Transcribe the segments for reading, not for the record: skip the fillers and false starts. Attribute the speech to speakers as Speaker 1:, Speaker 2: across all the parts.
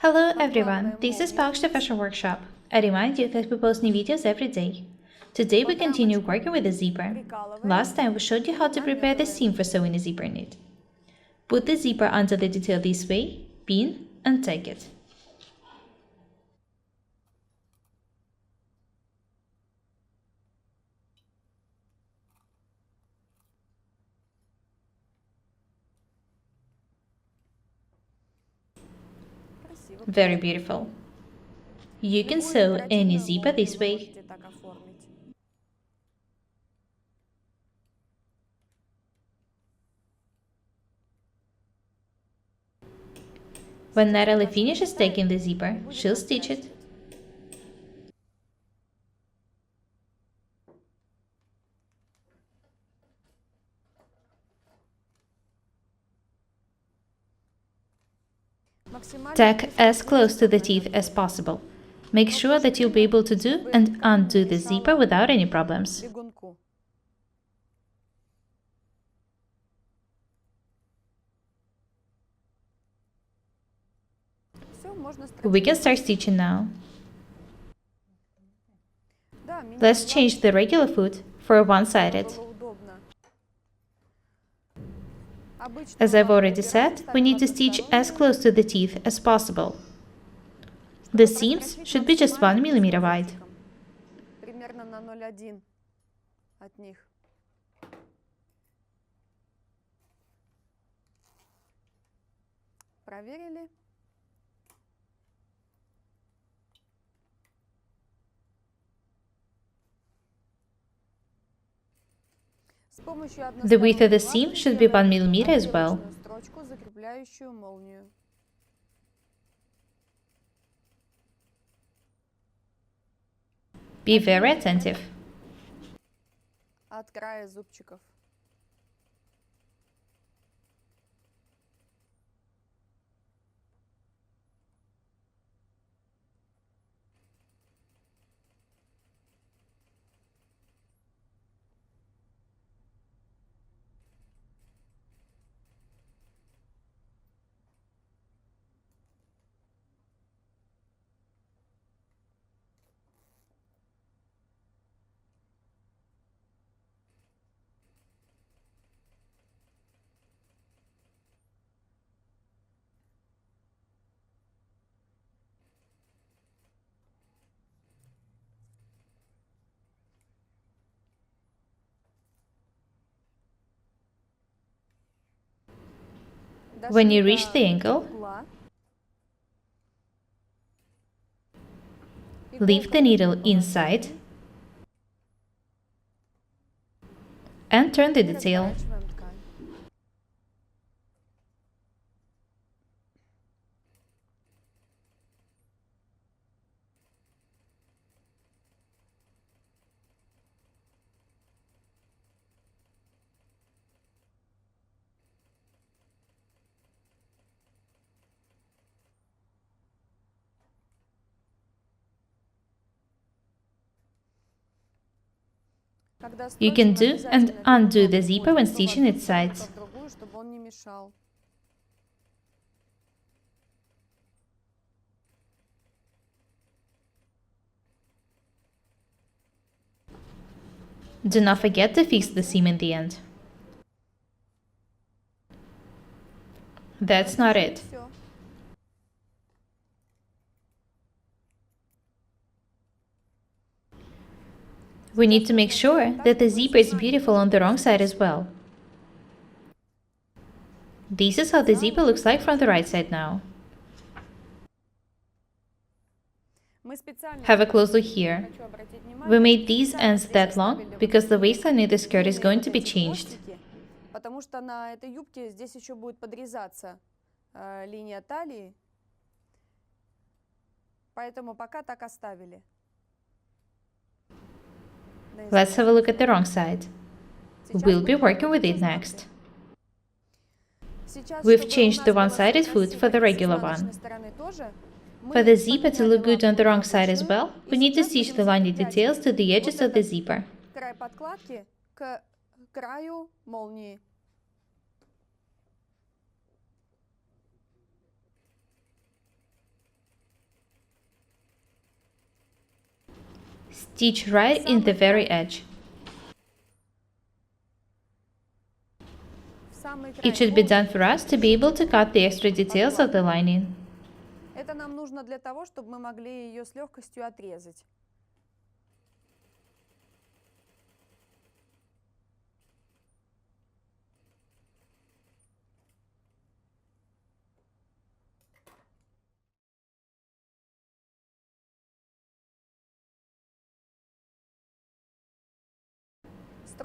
Speaker 1: Hello everyone, this is Pauk's the Fashion Workshop. I remind you that we post new videos every day. Today we continue working with the zipper. Last time we showed you how to prepare the seam for sewing a zipper knit. Put the zipper under the detail this way, pin and tack it. Very beautiful. You can sew any zipper this way. When Natalie finishes tacking the zipper, she'll stitch it. Tack as close to the teeth as possible. Make sure that you'll be able to do and undo the zipper without any problems. We can start stitching now. Let's change the regular foot for one-sided. As I've already said, we need to stitch as close to the teeth as possible. The seams should be just 1 mm wide.
Speaker 2: Проверили.
Speaker 1: The width of the seam should be 1 mm as well. Be very attentive.
Speaker 2: От края зубчиков.
Speaker 1: When you reach the ankle, leave the needle inside and turn the detail. You can do and undo the zipper when stitching its sides. Do not forget to fix the seam in the end. That's not it. We need to make sure that the zipper is beautiful on the wrong side as well. This is how the zipper looks like from the right side now. Have a close look here. We made these ends that long because the waistline in the skirt is going to be changed.
Speaker 2: Потому что на этой юбке здесь еще будет подрезаться линия талии. Поэтому пока так оставили.
Speaker 1: Let's have a look at the wrong side. We'll be working with it next. We've changed the one-sided foot for the regular one. For the zipper to look good on the wrong side as well, we need to stitch the lining details to the edges of the zipper.
Speaker 2: Край подкладки к краю молнии.
Speaker 1: Stitch right in the very edge.
Speaker 2: В самый край
Speaker 1: It should be
Speaker 2: молнии
Speaker 1: done for us to be able to cut the extra details of the lining.
Speaker 2: Это нам нужно для того, чтобы мы могли ее с легкостью отрезать.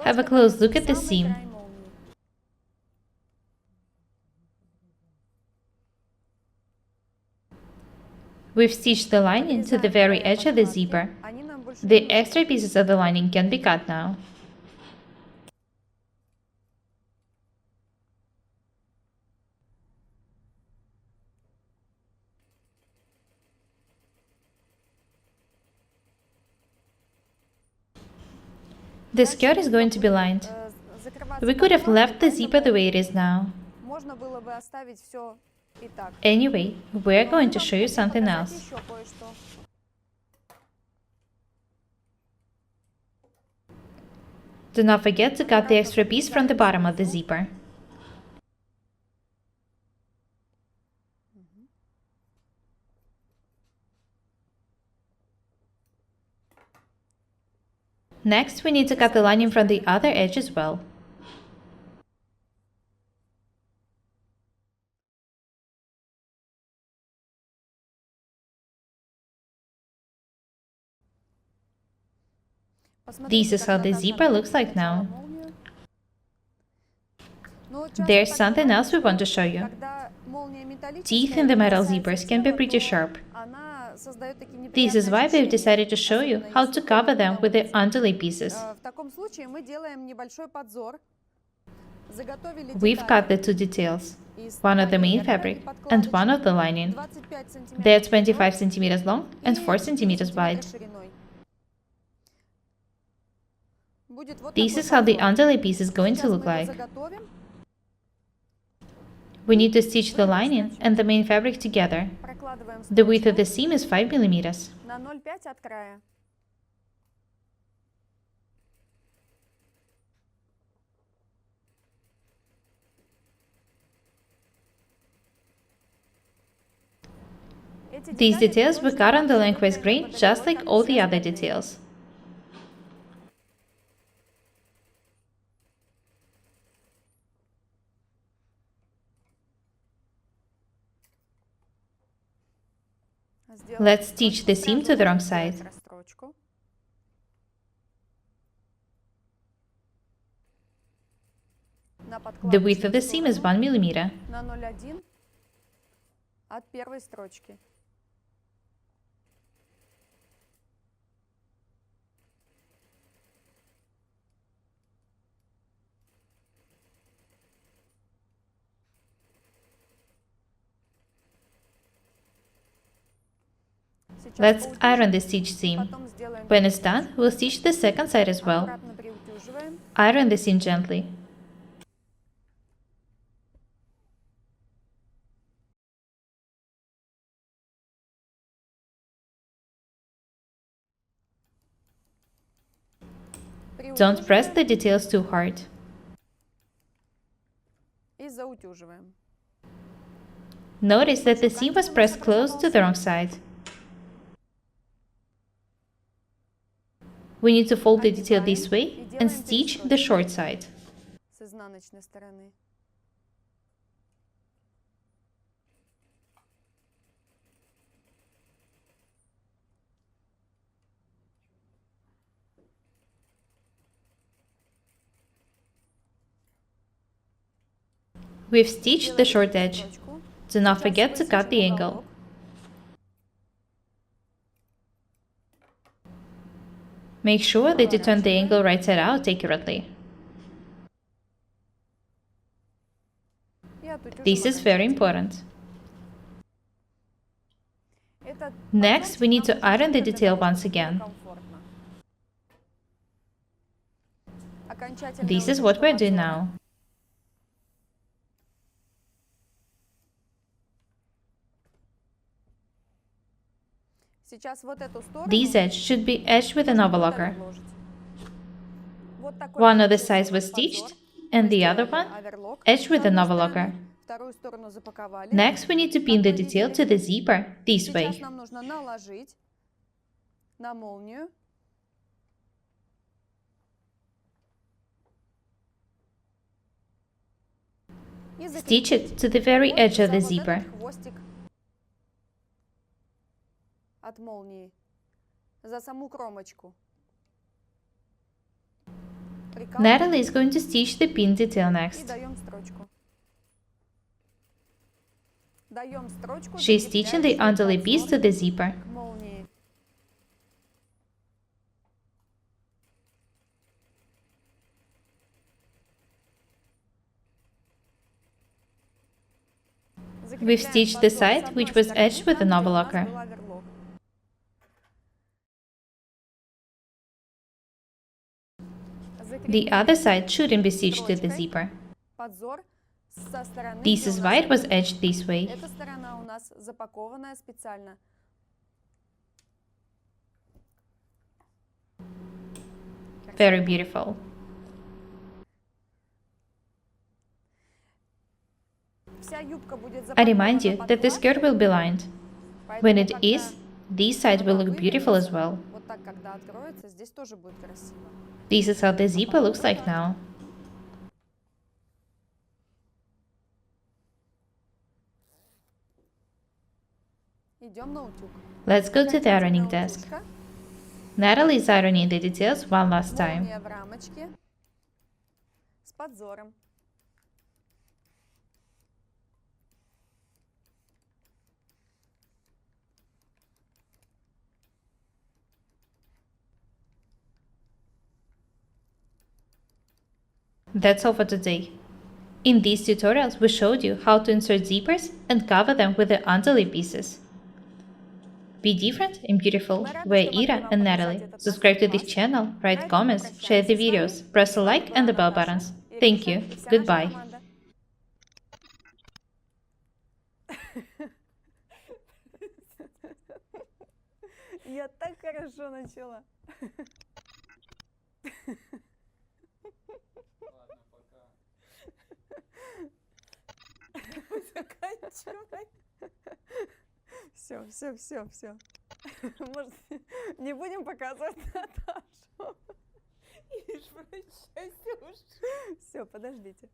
Speaker 1: Have a close look at the seam. We've stitched the lining to the very edge of the zipper. The extra pieces of the lining can be cut now. The skirt is going to be lined. We could have left the zipper the way it is now.
Speaker 2: Можно было бы оставить все и так.
Speaker 1: Anyway, we're going to show you something else.
Speaker 2: Еще кое-что.
Speaker 1: Do not forget to cut the extra piece from the bottom of the zipper. Next, we need to cut the lining from the other edge as well. This is how the zipper looks like now. There's something else we want to show you. Teeth in the metal zippers can be pretty sharp. This is why we've decided to show you how to cover them with the underlay pieces. We've cut the two details, one of the main fabric and one of the lining. They're 25 centimeters long and 4 centimeters wide. This is how the underlay piece is going to look like. We need to stitch the lining and the main fabric together. The width of the seam is 5 millimeters.
Speaker 2: На 0,5 от края.
Speaker 1: These details were cut on the lengthwise grain just like all the other details. Let's stitch the seam to the wrong side. The width of the seam is 1 millimeter.
Speaker 2: На 0,1 от первой строчки.
Speaker 1: Let's iron the stitch seam. When it's done, we'll stitch the second side as well. Iron the seam gently. Don't press the details too hard.
Speaker 2: И заутюживаем.
Speaker 1: Notice that the seam was pressed close to the wrong side. We need to fold the detail this way and stitch the short side.
Speaker 2: С изнаночной стороны.
Speaker 1: We've stitched the short edge. Do not forget to cut the angle. Make sure that you turn the angle right side out accurately. This is very important. Next, we need to iron the detail once again. This is what we're doing now.
Speaker 2: Сейчас вот эту сторону
Speaker 1: This edge should be edged with an
Speaker 2: нужно
Speaker 1: overlocker.
Speaker 2: вложить. Вот такой
Speaker 1: One of the
Speaker 2: получился
Speaker 1: sides
Speaker 2: у
Speaker 1: was
Speaker 2: нас подзор.
Speaker 1: stitched, and
Speaker 2: Мы
Speaker 1: the other
Speaker 2: сделали
Speaker 1: one
Speaker 2: оверлок
Speaker 1: edged with
Speaker 2: с
Speaker 1: an
Speaker 2: одной
Speaker 1: overlocker.
Speaker 2: стороны, вторую сторону запаковали.
Speaker 1: Next, we need to pin
Speaker 2: Как
Speaker 1: the
Speaker 2: вы
Speaker 1: detail
Speaker 2: видели.
Speaker 1: to the zipper this
Speaker 2: Сейчас
Speaker 1: way.
Speaker 2: нам нужно наложить на молнию. И
Speaker 1: Stitch
Speaker 2: закрепить
Speaker 1: it to the very
Speaker 2: вот
Speaker 1: edge of
Speaker 2: за
Speaker 1: the
Speaker 2: вот
Speaker 1: zipper.
Speaker 2: этот хвостик от молнии, за саму кромочку.
Speaker 1: Natalie is going to stitch the pin detail
Speaker 2: И
Speaker 1: next.
Speaker 2: даем строчку. Даем строчку,
Speaker 1: She's stitching the underlay piece to the zipper.
Speaker 2: к молнии.
Speaker 1: We've stitched the side which was edged with an overlocker. The other side shouldn't be stitched to the zipper. This is why it was edged this way.
Speaker 2: Эта сторона у нас запакованная специально.
Speaker 1: Very beautiful.
Speaker 2: Вся юбка будет
Speaker 1: I remind you
Speaker 2: запакована
Speaker 1: that the
Speaker 2: под
Speaker 1: skirt will be lined.
Speaker 2: платье,
Speaker 1: When
Speaker 2: поэтому,
Speaker 1: it
Speaker 2: когда
Speaker 1: is, this side will look beautiful as well.
Speaker 2: вот так, когда откроется, здесь тоже будет красиво.
Speaker 1: This is how the zipper looks like now.
Speaker 2: Идем на утюг.
Speaker 1: Let's go to the ironing desk. Natalie is ironing the details one last time.
Speaker 2: Молния в рамочке с подзором.
Speaker 1: That's all for today. In these tutorials, we showed you how to insert zippers and cover them with the underlay pieces. Be different and beautiful. We're Ira and Natalie. Subscribe to this channel, write comments, share the videos, press the like and the bell buttons. Thank you. Goodbye.
Speaker 2: Я так хорошо начала. Заканчивай. Все. Может, не будем показывать Наташу? Ишь, прощайся уж. Все, подождите.